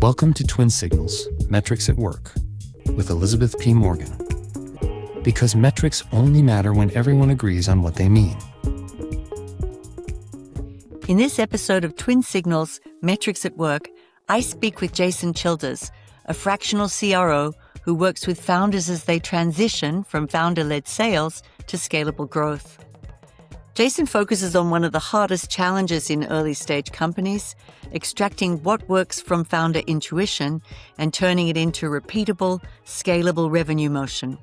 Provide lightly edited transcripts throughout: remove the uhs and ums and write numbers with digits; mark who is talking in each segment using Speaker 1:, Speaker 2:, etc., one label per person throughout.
Speaker 1: Welcome to Twin Signals, Metrics at Work, with Elizabeth P. Morgan. Because metrics only matter when everyone agrees on what they mean.
Speaker 2: In this episode of Twin Signals, Metrics at Work, I speak with Jason Childers, a fractional CRO who works with founders as they transition from founder-led sales to scalable growth. Jason focuses on one of the hardest challenges in early-stage companies, extracting what works from founder intuition and turning it into repeatable, scalable revenue motion.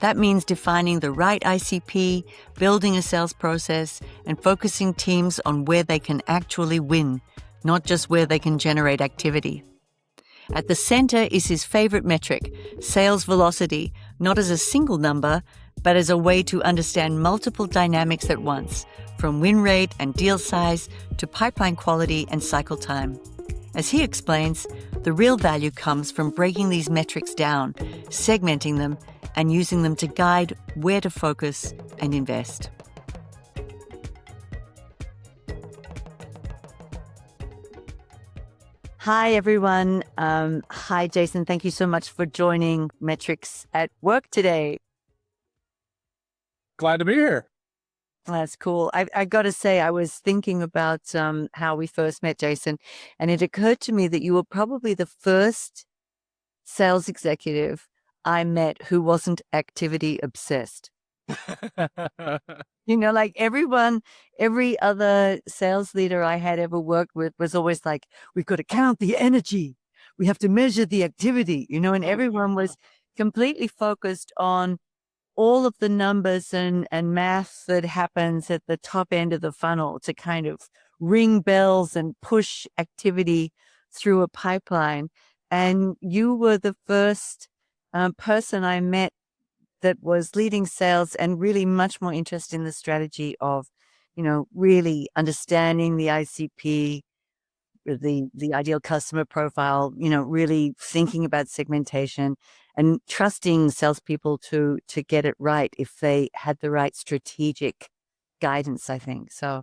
Speaker 2: That means defining the right ICP, building a sales process, and focusing teams on where they can actually win, not just where they can generate activity. At the center is his favorite metric, sales velocity, not as a single number, but as a way to understand multiple dynamics at once, from win rate and deal size to pipeline quality and cycle time. As he explains, the real value comes from breaking these metrics down, segmenting them, and using them to guide where to focus and invest. Hi, everyone. Hi, Jason. Thank you so much for joining Metrics at Work today.
Speaker 3: Glad to be here.
Speaker 2: That's cool. I got to say, I was thinking about how we first met, Jason, and it occurred to me that you were probably the first sales executive I met who wasn't activity obsessed. You know, like every other sales leader I had ever worked with was always like, we've got to count the energy. We have to measure the activity, you know, and everyone was completely focused on all of the numbers and math that happens at the top end of the funnel to kind of ring bells and push activity through a pipeline. And you were the first person I met that was leading sales and really much more interested in the strategy of, you know, really understanding the ICP, the ideal customer profile, you know, really thinking about segmentation and trusting salespeople to get it right if they had the right strategic guidance, I think. So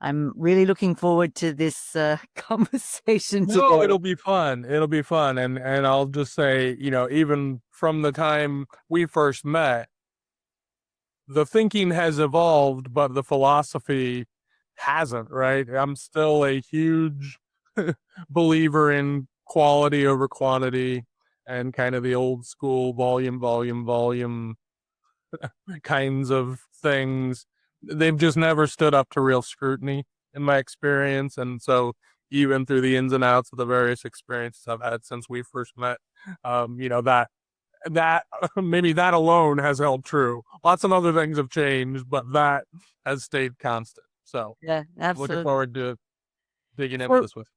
Speaker 2: I'm really looking forward to this conversation today.
Speaker 3: No, it'll be fun. It'll be fun. And I'll just say, you know, even from the time we first met, the thinking has evolved, but the philosophy hasn't, right? I'm still a huge believer in quality over quantity and kind of the old school volume kinds of things. They've just never stood up to real scrutiny in my experience. And so even through the ins and outs of the various experiences I've had since we first met, you know, that maybe that alone has held true. Lots of other things have changed, but that has stayed constant. So
Speaker 2: yeah, absolutely.
Speaker 3: Looking forward to digging into this with.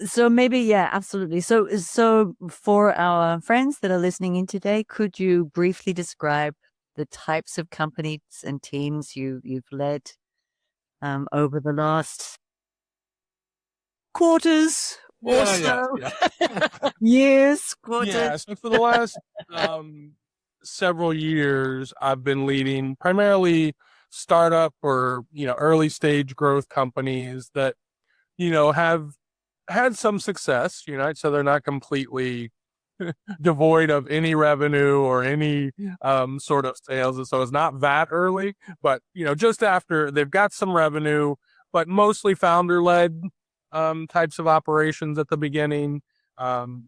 Speaker 2: So maybe, yeah, absolutely. So for our friends that are listening in today, could you briefly describe the types of companies and teams you've led over the last quarters or so? Years, quarters.
Speaker 3: Yeah, so for the last several years, I've been leading primarily startup or, you know, early stage growth companies that, you know, have had some success, you know, so they're not completely devoid of any revenue or any sort of sales. And so it's not that early, but, you know, just after they've got some revenue, but mostly founder-led types of operations at the beginning,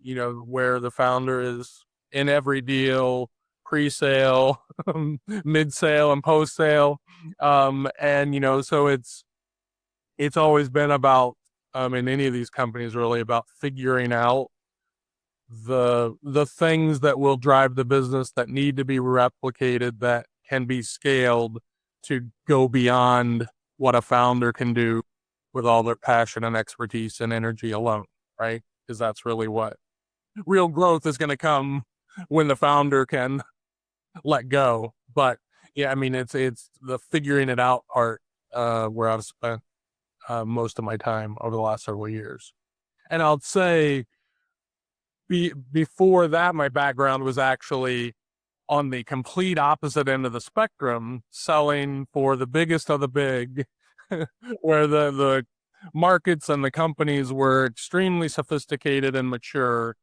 Speaker 3: you know, where the founder is in every deal, pre-sale, mid-sale, and post-sale. And, you know, so it's always been about, in any of these companies, really about figuring out the things that will drive the business that need to be replicated, that can be scaled to go beyond what a founder can do with all their passion and expertise and energy alone, right? Because that's really what real growth is going to come when the founder can let go. But yeah, I mean, it's the figuring it out part where I've spent most of my time over the last several years. And I'll say before that, my background was actually on the complete opposite end of the spectrum, selling for the biggest of the big, where the markets and the companies were extremely sophisticated and mature.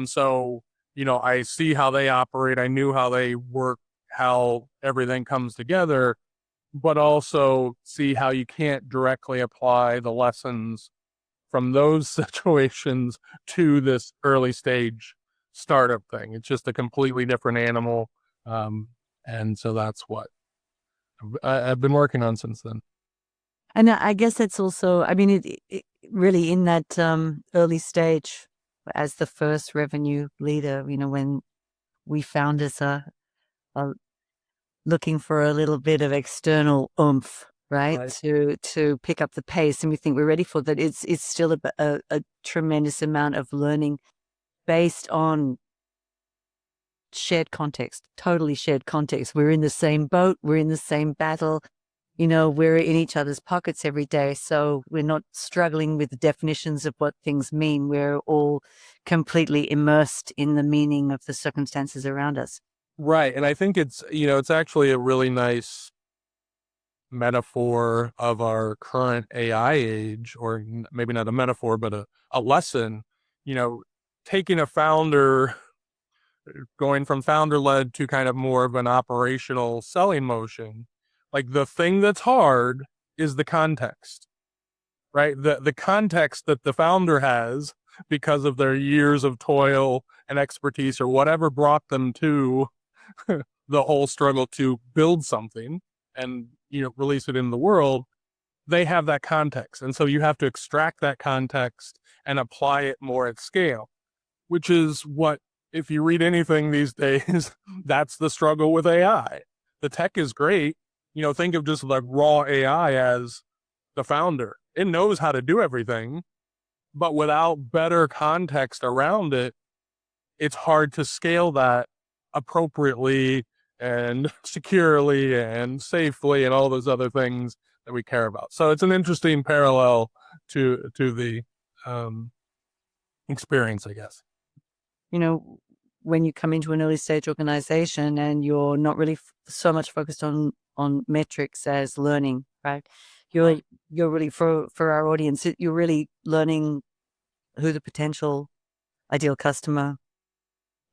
Speaker 3: So, I see how they operate. I knew how they work, how everything comes together, but also see how you can't directly apply the lessons from those situations to this early stage startup thing. It's just a completely different animal. And so that's what I've been working on since then.
Speaker 2: And I guess that's also, I mean, it really in that early stage as the first revenue leader, when we founders are looking for a little bit of external oomph, right? To pick up the pace, and we think we're ready for that. It's still a tremendous amount of learning based on shared context, totally shared context. We're in the same boat, we're in the same battle, we're in each other's pockets every day. So we're not struggling with the definitions of what things mean. We're all completely immersed in the meaning of the circumstances around us.
Speaker 3: Right. And I think it's actually a really nice metaphor of our current AI age, or maybe not a metaphor, but a lesson, taking a founder, going from founder led to kind of more of an operational selling motion. Like, the thing that's hard is the context, right? The context that the founder has because of their years of toil and expertise or whatever brought them to the whole struggle to build something and, release it in the world. They have that context. And so you have to extract that context and apply it more at scale, which is what, if you read anything these days, that's the struggle with AI. The tech is great. Think of just like raw AI as the founder. It knows how to do everything, but without better context around it, it's hard to scale that appropriately and securely and safely and all those other things that we care about. So it's an interesting parallel to the experience, I guess.
Speaker 2: When you come into an early stage organization and you're not really so much focused on metrics as learning, right? You're really, for our audience, you're really learning who the potential ideal customer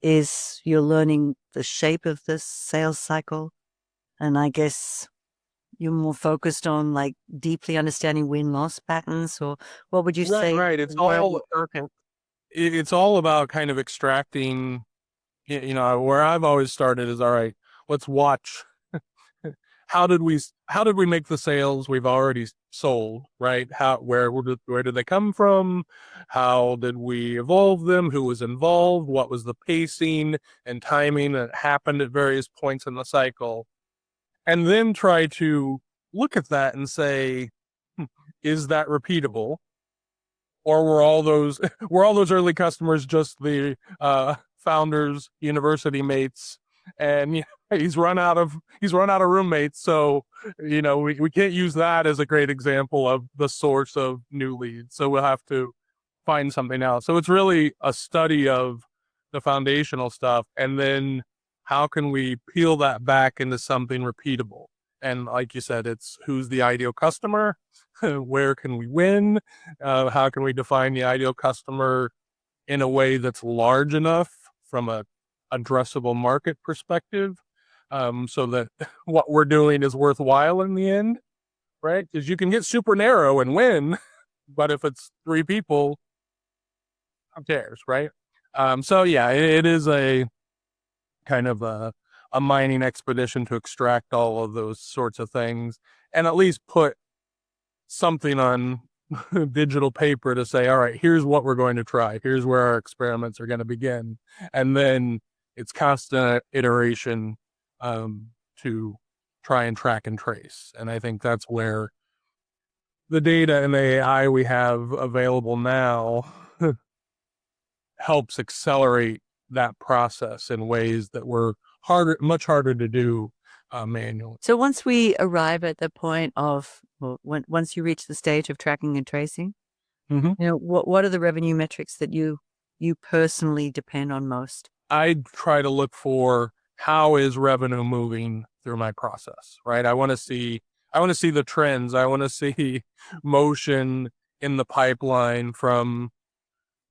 Speaker 2: is. You're learning the shape of this sales cycle. And I guess you're more focused on like deeply understanding win-loss patterns, or what would you say?
Speaker 3: Right. It's all about kind of extracting, where I've always started is, all right, let's watch. How did we make the sales we've already sold, right? Where did they come from? How did we evolve them? Who was involved? What was the pacing and timing that happened at various points in the cycle? And then try to look at that and say, is that repeatable? Or were all those early customers just the founders' university mates, and he's run out of roommates, so we can't use that as a great example of the source of new leads, so we'll have to find something else. So it's really a study of the foundational stuff, and then how can we peel that back into something repeatable. And like you said, it's who's the ideal customer, where can we win, how can we define the ideal customer in a way that's large enough from a addressable market perspective, so that what we're doing is worthwhile in the end, right? Because you can get super narrow and win, but if it's 3 people, who cares, right? So yeah, it is a kind of a mining expedition to extract all of those sorts of things and at least put something on digital paper to say, all right, here's what we're going to try. Here's where our experiments are going to begin. And then it's constant iteration to try and track and trace. And I think that's where the data and the AI we have available now helps accelerate that process in ways that were much harder to do manually.
Speaker 2: So once we arrive at the point of, once you reach the stage of tracking and tracing, what are the revenue metrics that you personally depend on most?
Speaker 3: I try to look for how is revenue moving through my process, right? I want to see the trends. I want to see motion in the pipeline from,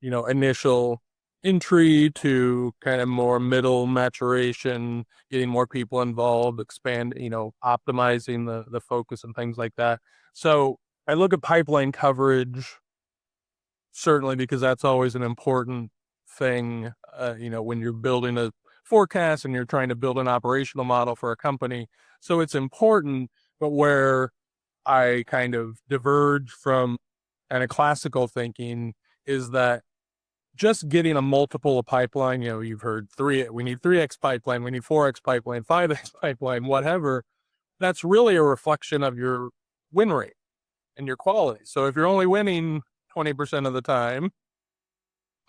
Speaker 3: initial entry to kind of more middle maturation, getting more people involved, optimizing the focus and things like that. So I look at pipeline coverage certainly because that's always an important thing, when you're building a forecast and you're trying to build an operational model for a company. So it's important, but where I kind of diverge from kind of classical thinking is that just getting a multiple of pipeline, you've heard we need 3x pipeline, we need 4x pipeline, 5x pipeline, whatever. That's really a reflection of your win rate and your quality. So if you're only winning 20% of the time,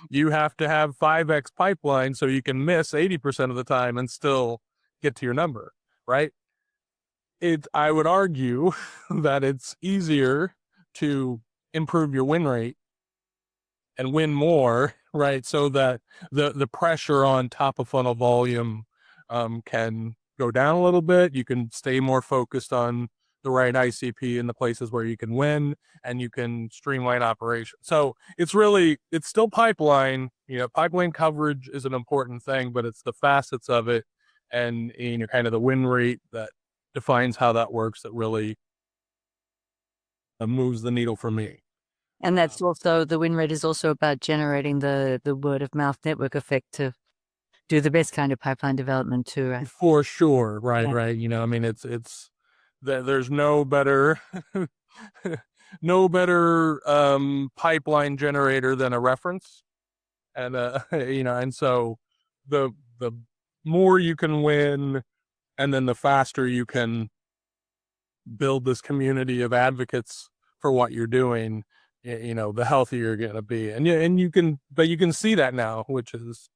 Speaker 3: you have to have 5x pipeline so you can miss 80% of the time and still get to your number, right? I would argue that it's easier to improve your win rate and win more, right? So that the pressure on top of funnel volume can go down a little bit. You can stay more focused on the right ICP in the places where you can win, and you can streamline operations. So it's still pipeline. Pipeline coverage is an important thing, but it's the facets of it and kind of the win rate that defines how that works that really moves the needle for me.
Speaker 2: And that's also, the win rate is also about generating the word of mouth network effect to do the best kind of pipeline development too, right?
Speaker 3: For sure. Right.
Speaker 2: Yeah.
Speaker 3: Right. It's there's no better, no better pipeline generator than a reference. And, and so the more you can win, and then the faster you can build this community of advocates for what you're doing, the healthier you're going to be. And you can see that now, which is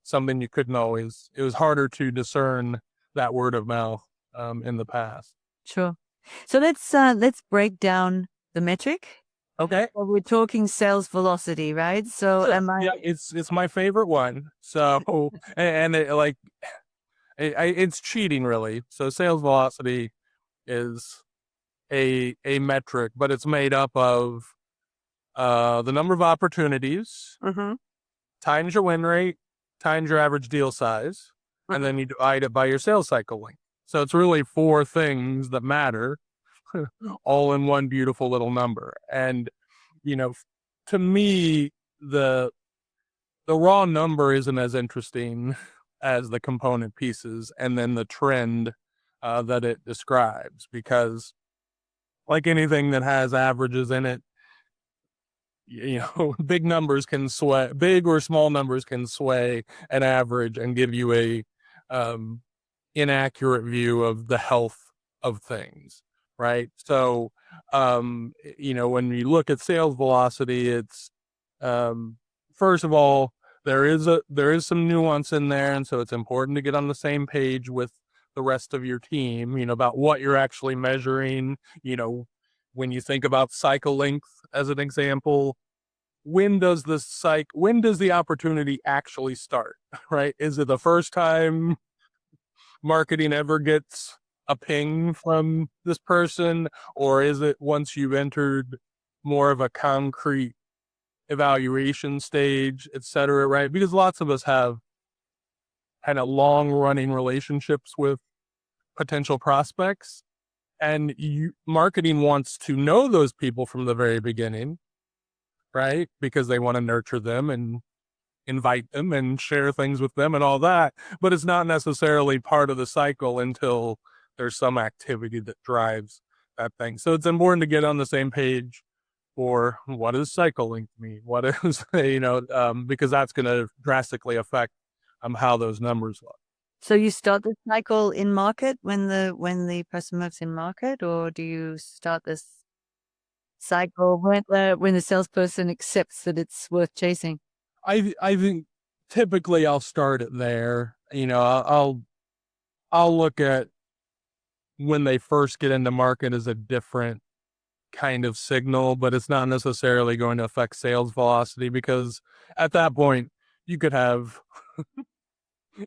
Speaker 3: something you couldn't always. It was harder to discern that word of mouth in the past.
Speaker 2: Sure. So let's break down the metric.
Speaker 3: Okay.
Speaker 2: Well, we're talking sales velocity, right? So
Speaker 3: yeah, it's my favorite one. So and it's cheating really. So sales velocity is a metric, but it's made up of the number of opportunities times your win rate times your average deal size, and then you divide it by your sales cycle length. So it's really 4 things that matter all in one beautiful little number. And to me, the raw number isn't as interesting as the component pieces and then the trend that it describes, because like anything that has averages in it, big numbers can sway, big or small numbers can sway an average and give you a inaccurate view of the health of things, right? So, when you look at sales velocity, it's first of all, there is some nuance in there, and so it's important to get on the same page with the rest of your team, about what you're actually measuring. When you think about cycle length as an example, when does the opportunity actually start, right? Is it the first time marketing ever gets a ping from this person, or is it once you've entered more of a concrete evaluation stage, et cetera, right? Because lots of us have kind of long running relationships with potential prospects, and marketing wants to know those people from the very beginning, right? Because they want to nurture them and invite them and share things with them and all that. But it's not necessarily part of the cycle until there's some activity that drives that thing. So it's important to get on the same page for what does cycle length mean? What is, because that's going to drastically affect how those numbers look.
Speaker 2: So you start the cycle in market when the person moves in market, or do you start this cycle when the salesperson accepts that it's worth chasing?
Speaker 3: I think typically I'll start it there. I'll look at when they first get into market as a different kind of signal, but it's not necessarily going to affect sales velocity, because at that point you could have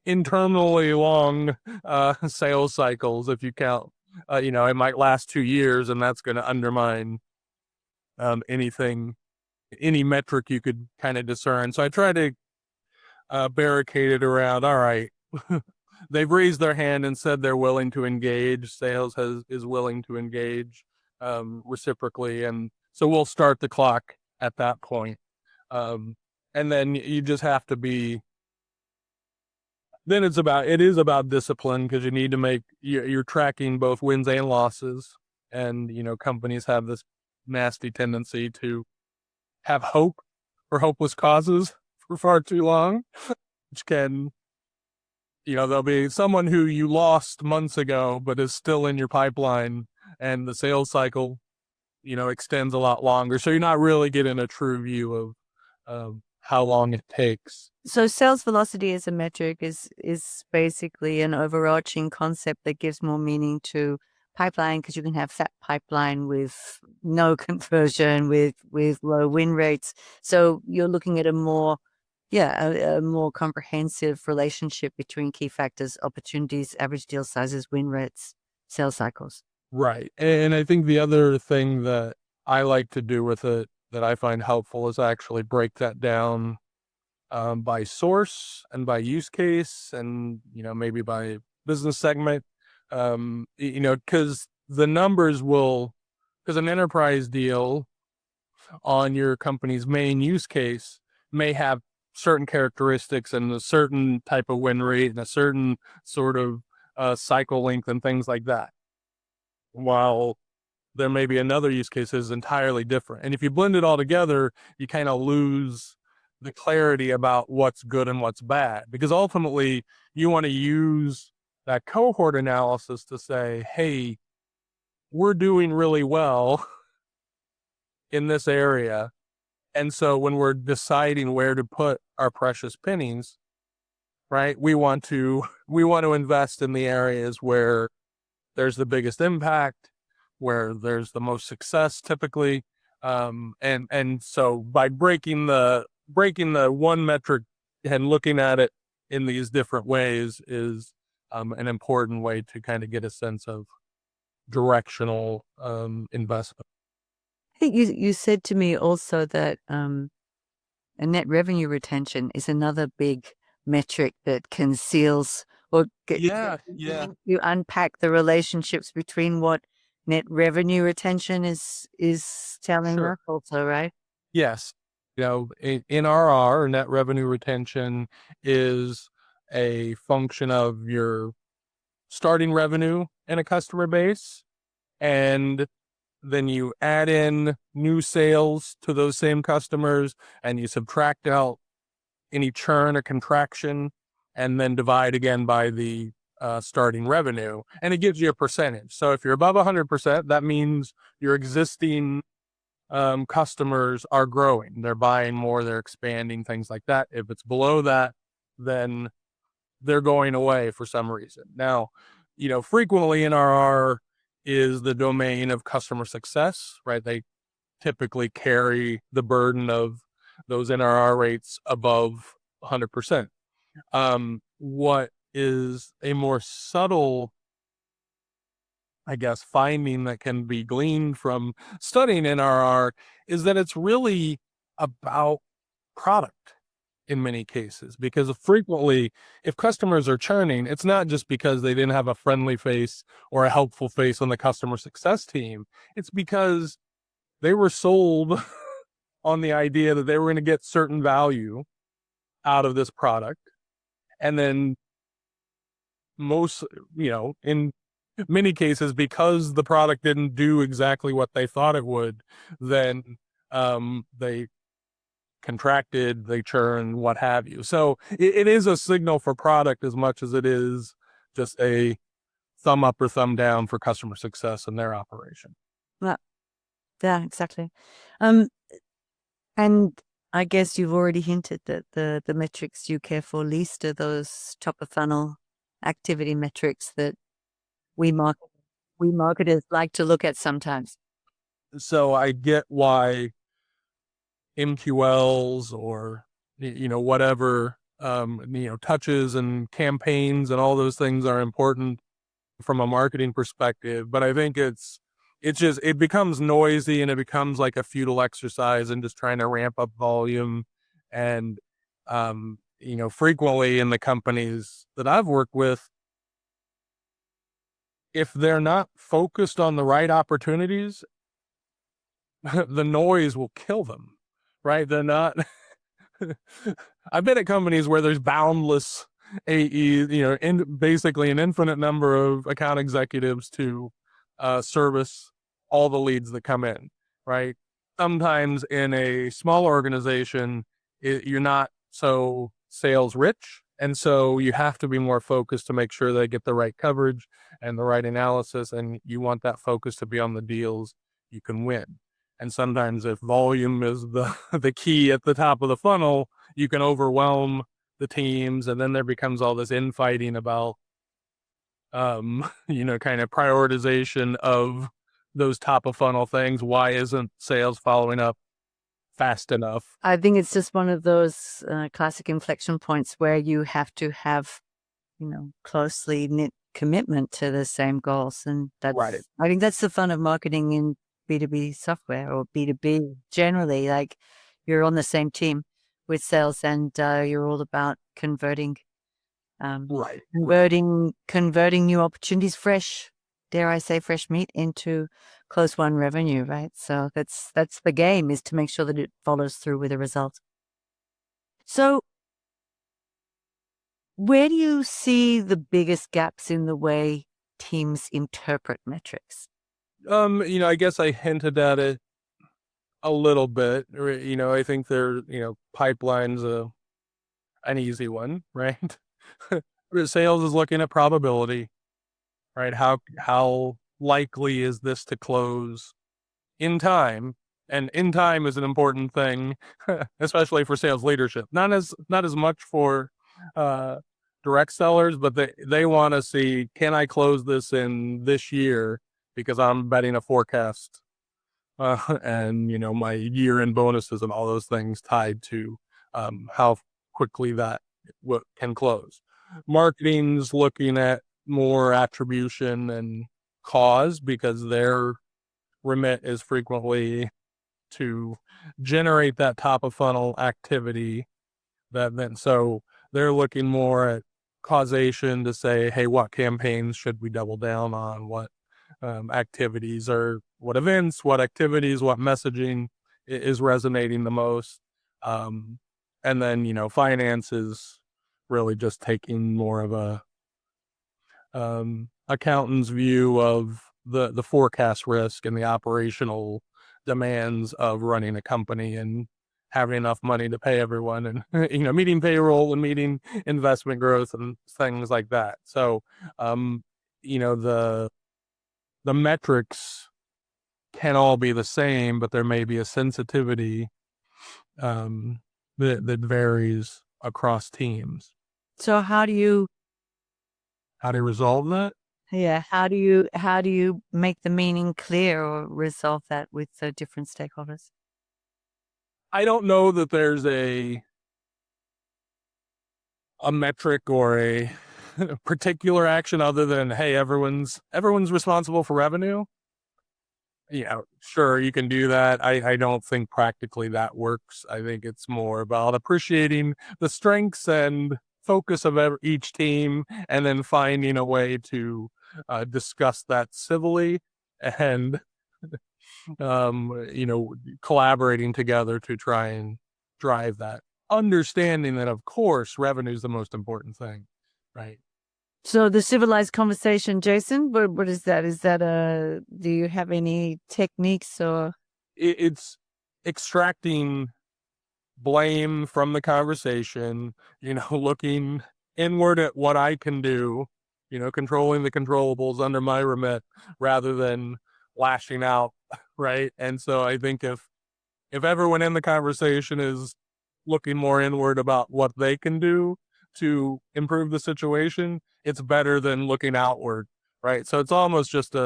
Speaker 3: internally long sales cycles if you count. It might last 2 years, and that's going to undermine any metric you could kind of discern. So I try to barricade it around, all right, they've raised their hand and said they're willing to engage. Sales is willing to engage reciprocally. And so we'll start the clock at that point. And then you just have to be, then it is about discipline, because you need to you're tracking both wins and losses. And, companies have this nasty tendency to have hope for hopeless causes for far too long, which can, there'll be someone who you lost months ago, but is still in your pipeline, and the sales cycle, extends a lot longer. So you're not really getting a true view of how long it takes.
Speaker 2: So sales velocity as a metric is basically an overarching concept that gives more meaning to pipeline, because you can have fat pipeline with no conversion, with low win rates. So you're looking at a more comprehensive relationship between key factors, opportunities, average deal sizes, win rates, sales cycles.
Speaker 3: Right. And I think the other thing that I like to do with it that I find helpful is actually break that down by source and by use case, and, maybe by business segment, because the numbers because an enterprise deal on your company's main use case may have certain characteristics and a certain type of win rate and a certain sort of cycle length and things like that, while there may be another use case that is entirely different. And if you blend it all together, you kind of lose the clarity about what's good and what's bad, because ultimately you want to use that cohort analysis to say, hey, we're doing really well in this area. And so when we're deciding where to put our precious pennies, right, we want to invest in the areas where there's the biggest impact, where there's the most success typically. And so by breaking the one metric and looking at it in these different ways is an important way to kind of get a sense of directional investment.
Speaker 2: I think you said to me also that a net revenue retention is another big metric that conceals or you unpack the relationships between what net revenue retention is telling us also, right?
Speaker 3: Yes. NRR, net revenue retention, is a function of your starting revenue in a customer base, and then you add in new sales to those same customers, and you subtract out any churn or contraction, and then divide again by the starting revenue, and it gives you a percentage. So if you're above 100%, that means your existing customers are growing. They're buying more, they're expanding, things like that. If it's below that, then they're going away for some reason. Now, frequently NRR is the domain of customer success, right? They typically carry the burden of those NRR rates above 100%. What is a more subtle, I guess, finding that can be gleaned from studying NRR is that it's really about product in many cases, because frequently if customers are churning, it's not just because they didn't have a friendly face or a helpful face on the customer success team. It's because they were sold on the idea that they were going to get certain value out of this product. And then in many cases, because the product didn't do exactly what they thought it would, then they contracted, they churned, what have you. So it is a signal for product as much as it is just a thumb up or thumb down for customer success in their operation.
Speaker 2: Yeah, exactly. And I guess you've already hinted that the metrics you care for least are those top of funnel activity metrics that we marketers like to look at sometimes.
Speaker 3: So I get why MQLs or whatever touches and campaigns and all those things are important from a marketing perspective, but I think it's it becomes noisy and it becomes like a futile exercise and just trying to ramp up volume. And, frequently in the companies that I've worked with, if they're not focused on the right opportunities, the noise will kill them, right? They're not. I've been at companies where there's boundless AEs, basically an infinite number of account executives to service all the leads that come in, right? Sometimes in a small organization, you're not so sales rich. And so you have to be more focused to make sure they get the right coverage and the right analysis. And you want that focus to be on the deals you can win. And sometimes if volume is the key at the top of the funnel, you can overwhelm the teams, and then there becomes all this infighting about, kind of prioritization of those top of funnel things. Why isn't sales following up fast enough?
Speaker 2: I think it's just one of those classic inflection points where you have to have, closely knit commitment to the same goals. And
Speaker 3: Right.
Speaker 2: I think that's the fun of marketing in B2B software or B2B generally. Like, you're on the same team with sales, and you're all about converting new opportunities, dare I say, fresh meat into close won revenue, right? So that's the game, is to make sure that it follows through with a result. So where do you see the biggest gaps in the way teams interpret metrics?
Speaker 3: I guess I hinted at it a little bit. I think pipelines an easy one, right? Sales is looking at probability, right? How likely is this to close in time? And in time is an important thing, especially for sales leadership. Not as much for direct sellers, but they want to see, can I close this in this year? Because I'm betting a forecast, and my year-end bonuses and all those things tied to how quickly that can close. Marketing's looking at more attribution and cause, because their remit is frequently to generate that top of funnel activity. So they're looking more at causation to say, hey, what campaigns should we double down on? What activities, or what events, what activities, what messaging is resonating the most? And then, finance is really just taking more of a accountant's view of the forecast risk and the operational demands of running a company and having enough money to pay everyone, and meeting payroll and meeting investment growth and things like that. So the metrics can all be the same, but there may be a sensitivity that varies across teams.
Speaker 2: So how do you
Speaker 3: resolve that?
Speaker 2: Yeah. How do you make the meaning clear or resolve that with the different stakeholders?
Speaker 3: I don't know that there's a metric or a particular action other than, hey, everyone's responsible for revenue. Sure, you can do that. I don't think practically that works. I think it's more about appreciating the strengths and focus of each team, and then finding a way to discuss that civilly, and collaborating together to try and drive that, understanding that, of course, revenue is the most important thing, right?
Speaker 2: So the civilized conversation, Jason, what is that? Is that do you have any techniques or?
Speaker 3: It's extracting blame from the conversation, looking inward at what I can do, controlling the controllables under my remit, rather than lashing out, right? And so I think if everyone in the conversation is looking more inward about what they can do to improve the situation, it's better than looking outward, right? So it's almost just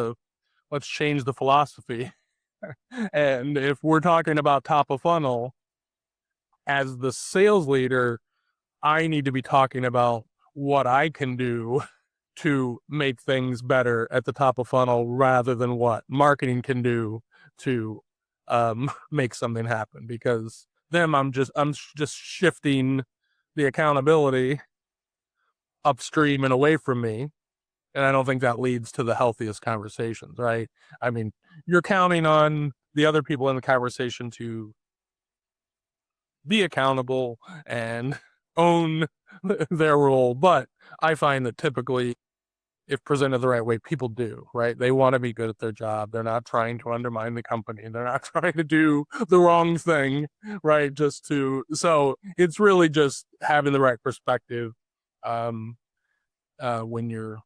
Speaker 3: let's change the philosophy. And if we're talking about top of funnel, as the sales leader, I need to be talking about what I can do to make things better at the top of funnel rather than what marketing can do to make something happen. Because then I'm just shifting the accountability upstream and away from me. And I don't think that leads to the healthiest conversations, right? I mean, you're counting on the other people in the conversation to be accountable and own their role. But I find that typically, if presented the right way, people do, right? They want to be good at their job. They're not trying to undermine the company. They're not trying to do the wrong thing, right? So it's really just having the right perspective. When you're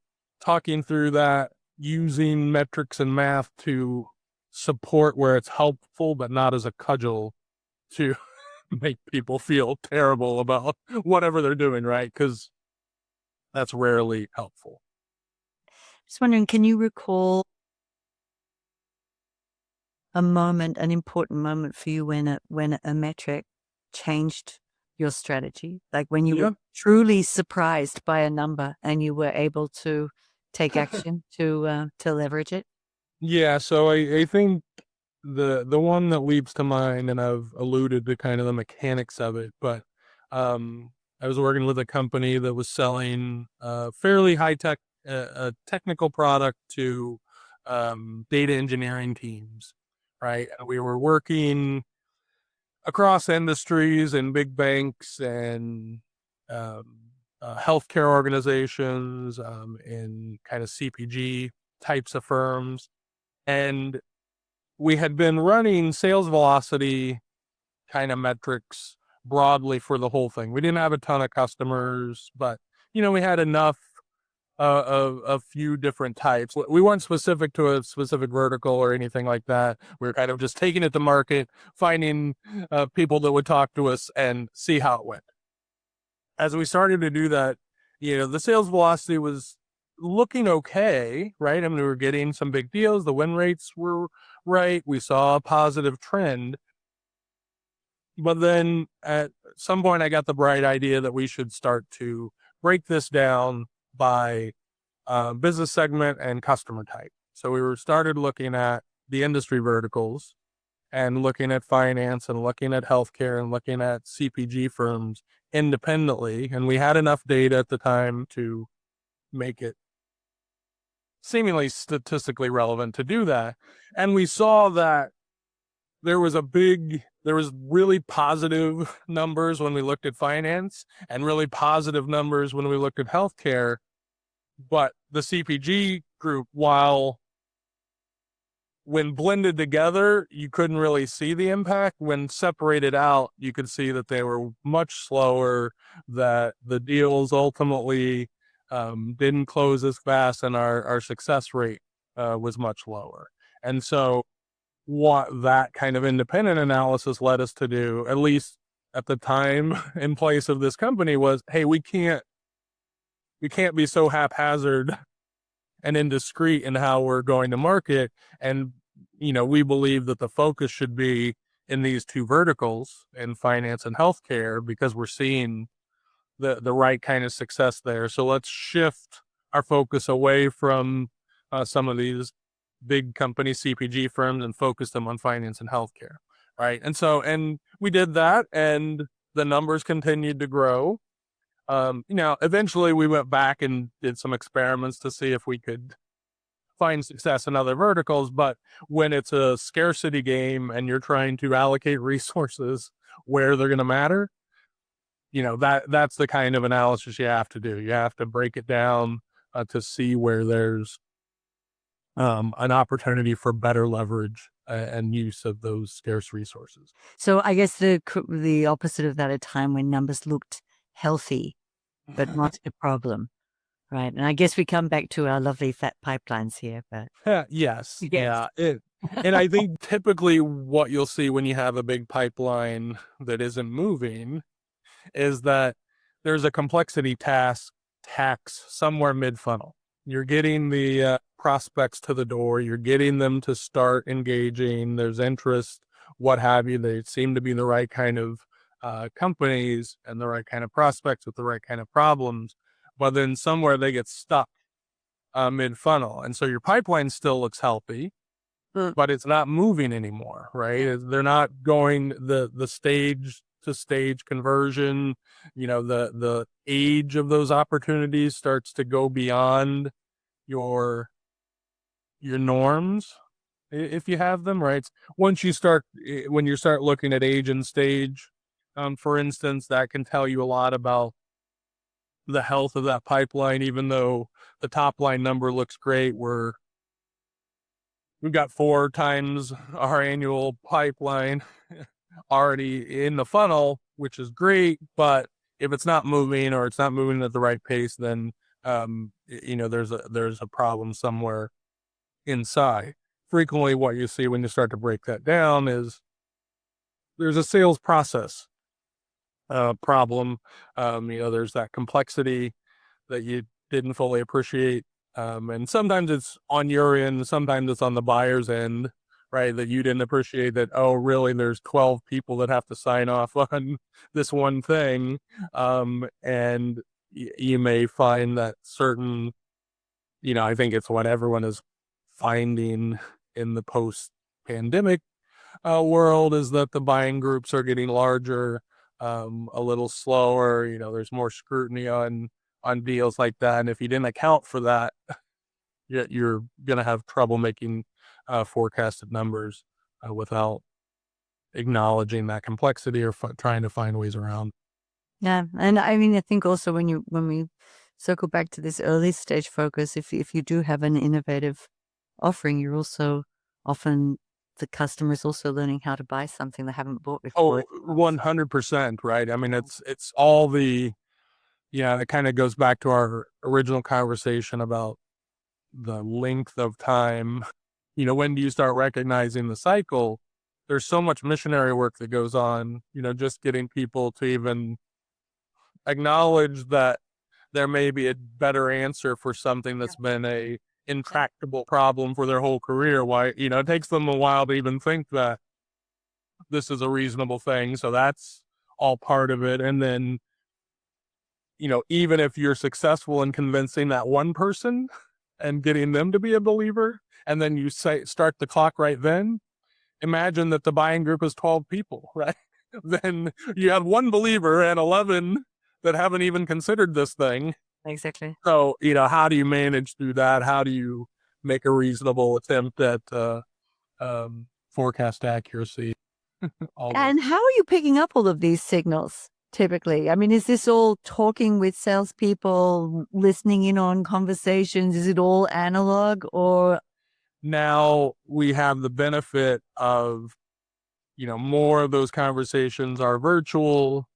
Speaker 3: talking through that, using metrics and math to support where it's helpful, but not as a cudgel to make people feel terrible about whatever they're doing, right? Because that's rarely helpful.
Speaker 2: Just wondering, can you recall a moment, an important moment for you when a metric changed your strategy? Like when you were truly surprised by a number and you were able to take action to leverage it?
Speaker 3: Yeah, so I think the one that leaps to mind, and I've alluded to kind of the mechanics of it, but I was working with a company that was selling fairly high tech, a technical product to data engineering teams, right? And we were working across industries and big banks and healthcare organizations, in kind of CPG types of firms. And we had been running sales velocity kind of metrics broadly for the whole thing. We didn't have a ton of customers, but we had enough of a few different types. We weren't specific to a specific vertical or anything like that. We were kind of just taking it to market, finding people that would talk to us and see how it went. As we started to do that, the sales velocity was looking okay, right? I mean, we were getting some big deals. The win rates were right. We saw a positive trend. But then at some point, I got the bright idea that we should start to break this down by business segment and customer type. So we started looking at the industry verticals and looking at finance and looking at healthcare and looking at CPG firms independently. And we had enough data at the time to make it seemingly statistically relevant to do that. And we saw that there was really positive numbers when we looked at finance and really positive numbers when we looked at healthcare. But the CPG group, when blended together, you couldn't really see the impact. When separated out, you could see that they were much slower, that the deals ultimately didn't close as fast, and our success rate was much lower. And so what that kind of independent analysis led us to do, at least at the time in place of this company, was, hey, we can't be so haphazard and indiscreet in how we're going to market. And, we believe that the focus should be in these two verticals, in finance and healthcare, because we're seeing the right kind of success there. So let's shift our focus away from some of these big company CPG firms and focus them on finance and healthcare, right? And we did that, and the numbers continued to grow. Eventually we went back and did some experiments to see if we could find success in other verticals. But when it's a scarcity game and you're trying to allocate resources where they're going to matter, that's the kind of analysis you have to do. You have to break it down to see where there's an opportunity for better leverage and use of those scarce resources.
Speaker 2: So I guess the opposite of that, a time when numbers looked healthy, but not a problem, right? And I guess we come back to our lovely fat pipelines here, but
Speaker 3: yes. Yeah. And I think typically what you'll see when you have a big pipeline that isn't moving is that there's a complexity tax somewhere mid-funnel. You're getting the prospects to the door. You're getting them to start engaging. There's interest, what have you. They seem to be the right kind of companies and the right kind of prospects with the right kind of problems. But then somewhere they get stuck mid-funnel. And so your pipeline still looks healthy, but it's not moving anymore, right? They're not going the stage to stage conversion. The age of those opportunities starts to go beyond your norms, if you have them, right? When you start looking at age and stage, for instance, that can tell you a lot about the health of that pipeline. Even though the top line number looks great, we've got 4 times our annual pipeline already in the funnel, which is great. But if it's not moving, or it's not moving at the right pace, then there's a problem somewhere inside. Frequently, what you see when you start to break that down is there's a sales process problem. There's that complexity that you didn't fully appreciate. And sometimes it's on your end, sometimes it's on the buyer's end, right? That you didn't appreciate that, oh, really, there's 12 people that have to sign off on this one thing. And you may find that certain, I think it's what everyone is finding in the post-pandemic world, is that the buying groups are getting larger, a little slower. There's more scrutiny on deals like that. And if you didn't account for that, you're going to have trouble making forecasted numbers without acknowledging that complexity, or trying to find ways around.
Speaker 2: Yeah. And I mean, I think also when we circle back to this early stage focus, if you do have an innovative offering, you're also often, the customer is also learning how to buy something they haven't bought before.
Speaker 3: Oh, 100%, right? I mean, it's all the, it kind of goes back to our original conversation about the length of time. When do you start recognizing the cycle? There's so much missionary work that goes on, just getting people to even acknowledge that there may be a better answer for something that's been a intractable problem for their whole career. Why, it takes them a while to even think that this is a reasonable thing. So that's all part of it. And then, even if you're successful in convincing that one person and getting them to be a believer, and then you start the clock right then, imagine that the buying group is 12 people, right? Then you have one believer and 11 that haven't even considered this thing.
Speaker 2: Exactly.
Speaker 3: So, how do you manage through that? How do you make a reasonable attempt at forecast accuracy?
Speaker 2: And how are you picking up all of these signals typically? I mean, is this all talking with salespeople, listening in on conversations? Is it all analog, or?
Speaker 3: Now we have the benefit of, more of those conversations are virtual,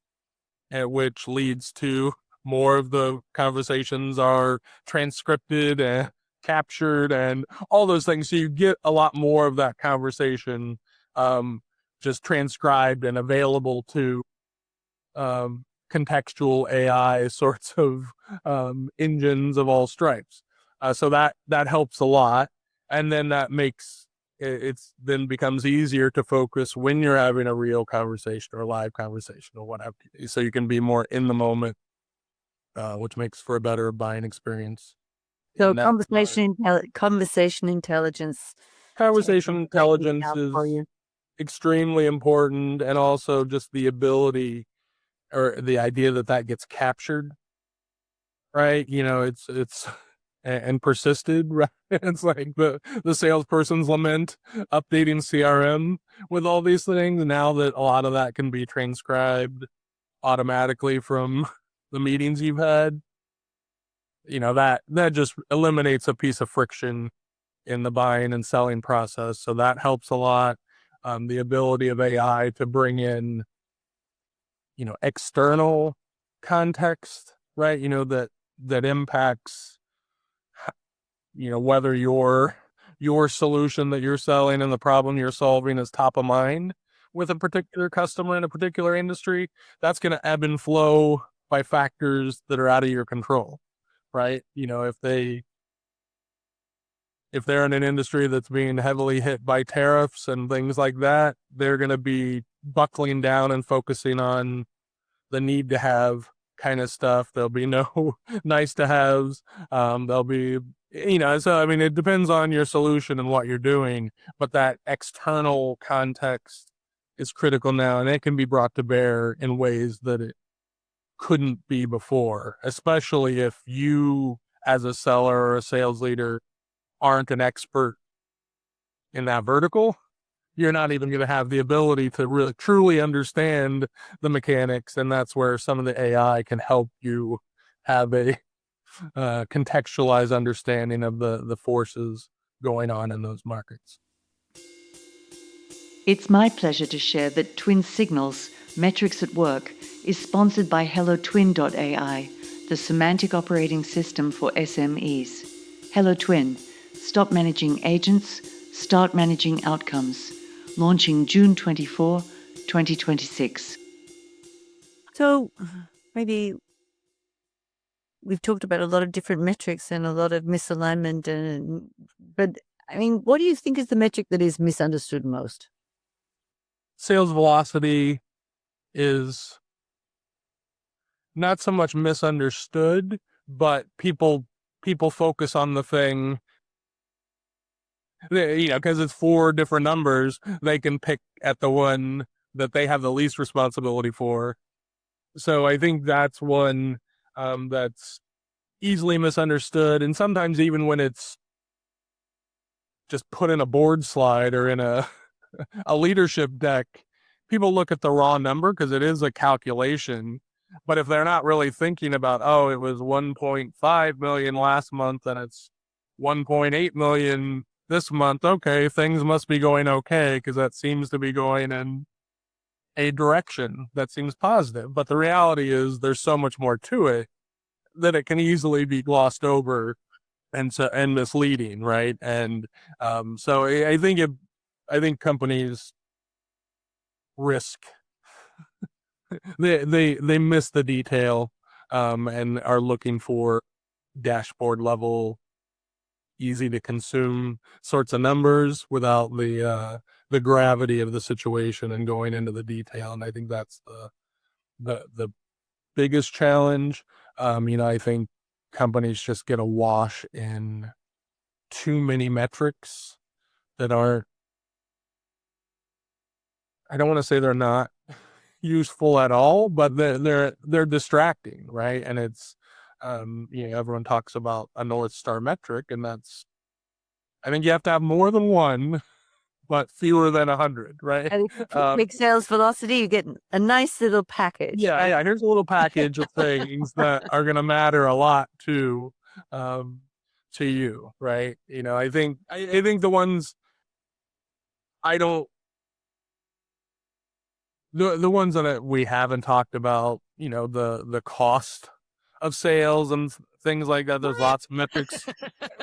Speaker 3: which leads to more of the conversations are transcribed and captured and all those things. So you get a lot more of that conversation just transcribed and available to contextual AI sorts of engines of all stripes. So that helps a lot. And then that makes then becomes easier to focus when you're having a real conversation or a live conversation or whatever. So you can be more in the moment, which makes for a better buying experience.
Speaker 2: So conversation intelligence.
Speaker 3: Conversation intelligence is extremely important, and also just the ability or the idea that gets captured, right? It's and persisted, right? It's like the salesperson's lament, updating CRM with all these things. Now that a lot of that can be transcribed automatically from the meetings you've had, that just eliminates a piece of friction in the buying and selling process. So that helps a lot. The ability of AI to bring in, external context, right? That impacts, whether your solution that you're selling and the problem you're solving is top of mind with a particular customer in a particular industry. That's going to ebb and flow by factors that are out of your control, right? If they're in an industry that's being heavily hit by tariffs and things like that, they're going to be buckling down and focusing on the need to have kind of stuff. There'll be no nice to haves. They'll be, So I mean, it depends on your solution and what you're doing, but that external context is critical now, and it can be brought to bear in ways that it couldn't be before, especially if you, as a seller or a sales leader, aren't an expert in that vertical. You're not even going to have the ability to really truly understand the mechanics, and that's where some of the AI can help you have a contextualized understanding of the forces going on in those markets.
Speaker 2: It's my pleasure to share that Twin Signals, Metrics at Work, is sponsored by HelloTwin.ai, the semantic operating system for SMEs. Hello Twin, stop managing agents, start managing outcomes. Launching June 24, 2026. So maybe we've talked about a lot of different metrics and a lot of misalignment, but I mean, what do you think is the metric that is misunderstood most?
Speaker 3: Sales velocity is not so much misunderstood, but people focus on the thing, because it's 4 different numbers, they can pick at the one that they have the least responsibility for. So I think that's one that's easily misunderstood, and sometimes even when it's just put in a board slide or in a leadership deck, people look at the raw number because it is a calculation. But if they're not really thinking about, oh, it was 1.5 million last month and it's 1.8 million this month, okay, things must be going okay because that seems to be going in a direction that seems positive. But the reality is there's so much more to it that it can easily be glossed over and misleading, right? And so I think companies risk they miss the detail and are looking for dashboard level, easy to consume sorts of numbers without the gravity of the situation and going into the detail. And I think that's the biggest challenge. I think companies just get awash in too many metrics that aren't, I don't want to say they're not useful at all, but they're distracting, right? And it's everyone talks about a North Star metric, and I think you have to have more than one, but fewer than 100, right?
Speaker 2: And if you make sales velocity, you get a nice little package.
Speaker 3: Yeah,
Speaker 2: right?
Speaker 3: yeah. Here's a little package of things that are going to matter a lot um, to you, right? I think the ones I don't the ones that we haven't talked about, the cost of sales and things like that. There's lots of metrics,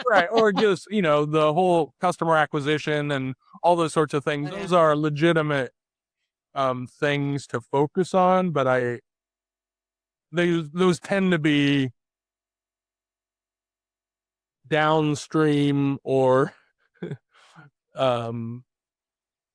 Speaker 3: right? Or just the whole customer acquisition and all those sorts of things. Those are legitimate things to focus on, but those tend to be downstream, or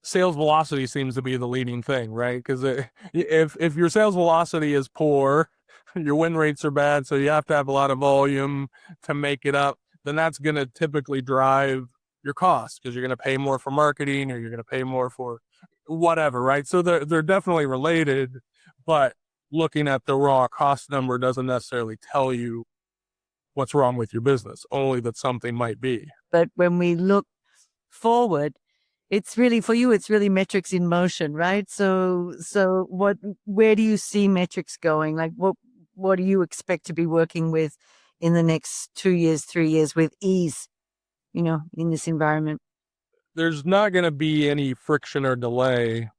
Speaker 3: sales velocity seems to be the leading thing, right? Because if your sales velocity is poor, your win rates are bad, so you have to have a lot of volume to make it up, then that's going to typically drive your costs because you're going to pay more for marketing or you're going to pay more for whatever, right? So they're definitely related, but looking at the raw cost number doesn't necessarily tell you what's wrong with your business, only that something might be.
Speaker 2: But when we look forward, it's really, for you, it's really metrics in motion, right? So where do you see metrics going? Like what do you expect to be working with in the next 2 years, 3 years with ease, in this environment?
Speaker 3: There's not going to be any friction or delay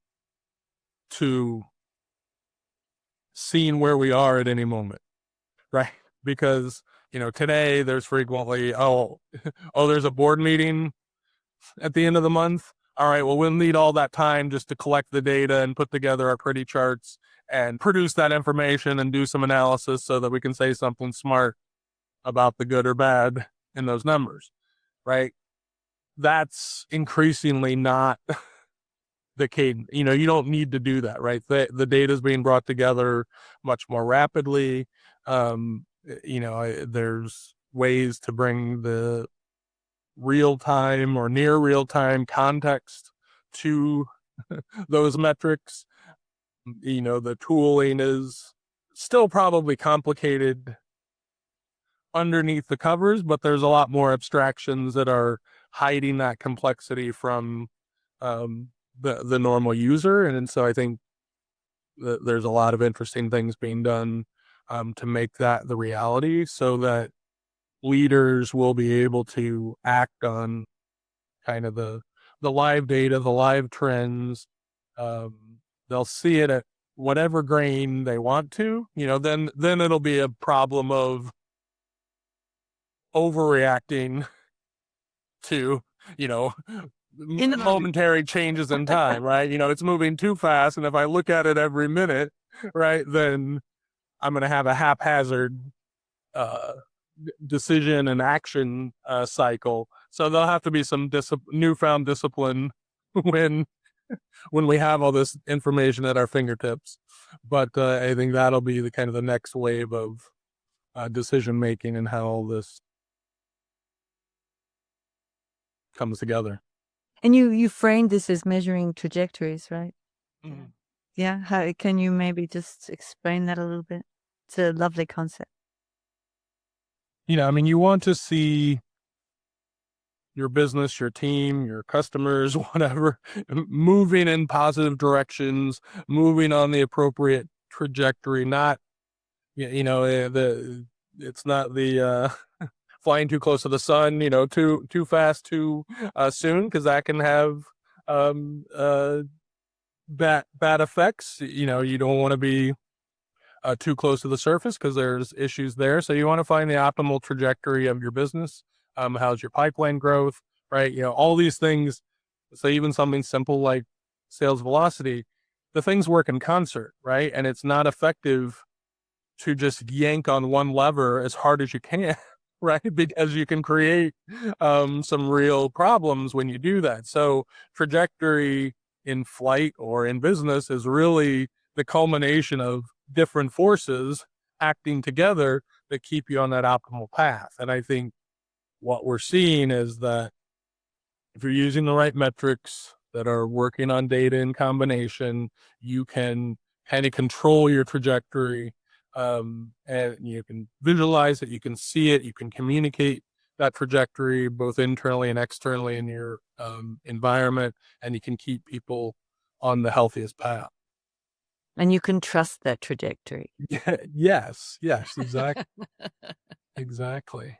Speaker 3: to seeing where we are at any moment, right? Because, today there's frequently, there's a board meeting at the end of the month. All right, well, we'll need all that time just to collect the data and put together our pretty charts and produce that information and do some analysis so that we can say something smart about the good or bad in those numbers, right? That's increasingly not the cadence. You don't need to do that, right? The data is being brought together much more rapidly. There's ways to bring the real-time or near real-time context to those metrics. The tooling is still probably complicated underneath the covers, but there's a lot more abstractions that are hiding that complexity from the normal user. And so I think that there's a lot of interesting things being done to make that the reality, so that leaders will be able to act on kind of the live data, the live trends. They'll see it at whatever grain they want to, then it'll be a problem of overreacting to, momentary changes in time, right? It's moving too fast. And if I look at it every minute, right, then I'm going to have a haphazard decision and action cycle. So there'll have to be some newfound discipline when we have all this information at our fingertips. But I think that'll be the kind of the next wave of decision making and how all this comes together.
Speaker 2: And you framed this as measuring trajectories, right?
Speaker 3: Mm-hmm.
Speaker 2: Yeah. How can you maybe just explain that a little bit? It's a lovely concept.
Speaker 3: You want to see your business, your team, your customers, whatever, moving in positive directions, moving on the appropriate trajectory, not, it's not the flying too close to the sun, too fast, too soon, because that can have bad effects. You don't want to be too close to the surface because there's issues there. So you want to find the optimal trajectory of your business. How's your pipeline growth, right? All these things. So even something simple like sales velocity, the things work in concert, right? And it's not effective to just yank on one lever as hard as you can, right? Because you can create some real problems when you do that. So trajectory in flight or in business is really the culmination of different forces acting together that keep you on that optimal path. And I think what we're seeing is that if you're using the right metrics that are working on data in combination, you can kind of control your trajectory, and you can visualize it, you can see it, you can communicate that trajectory both internally and externally in your environment, and you can keep people on the healthiest path.
Speaker 2: And you can trust that trajectory.
Speaker 3: Yes, exactly. Exactly.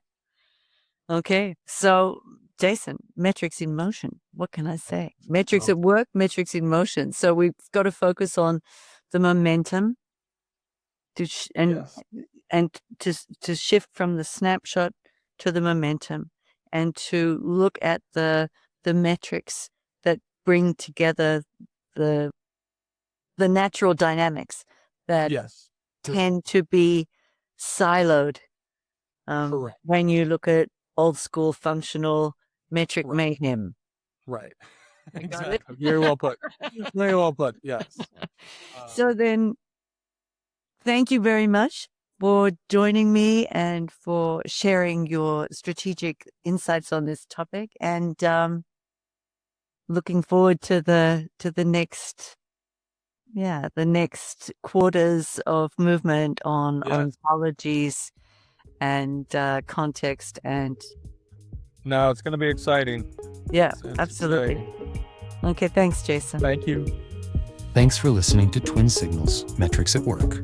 Speaker 2: Okay. So, Jason, metrics in motion. What can I say? Metrics at work, metrics in motion. So we've got to focus on the momentum to shift from the snapshot to the momentum, and to look at the metrics that bring together the natural dynamics that tend to be siloed when you look at old school functional metric mayhem.
Speaker 3: Right. Exactly. Very well put. Very well put. Yes.
Speaker 2: So then, thank you very much for joining me and for sharing your strategic insights on this topic, and looking forward to the next quarters of movement on ontologies and context. And
Speaker 3: no, it's going to be exciting.
Speaker 2: It's absolutely exciting. Okay, thanks, Jason.
Speaker 3: Thank you.
Speaker 1: Thanks for listening to Twin Signals, Metrics at Work.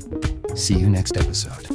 Speaker 1: See you next episode.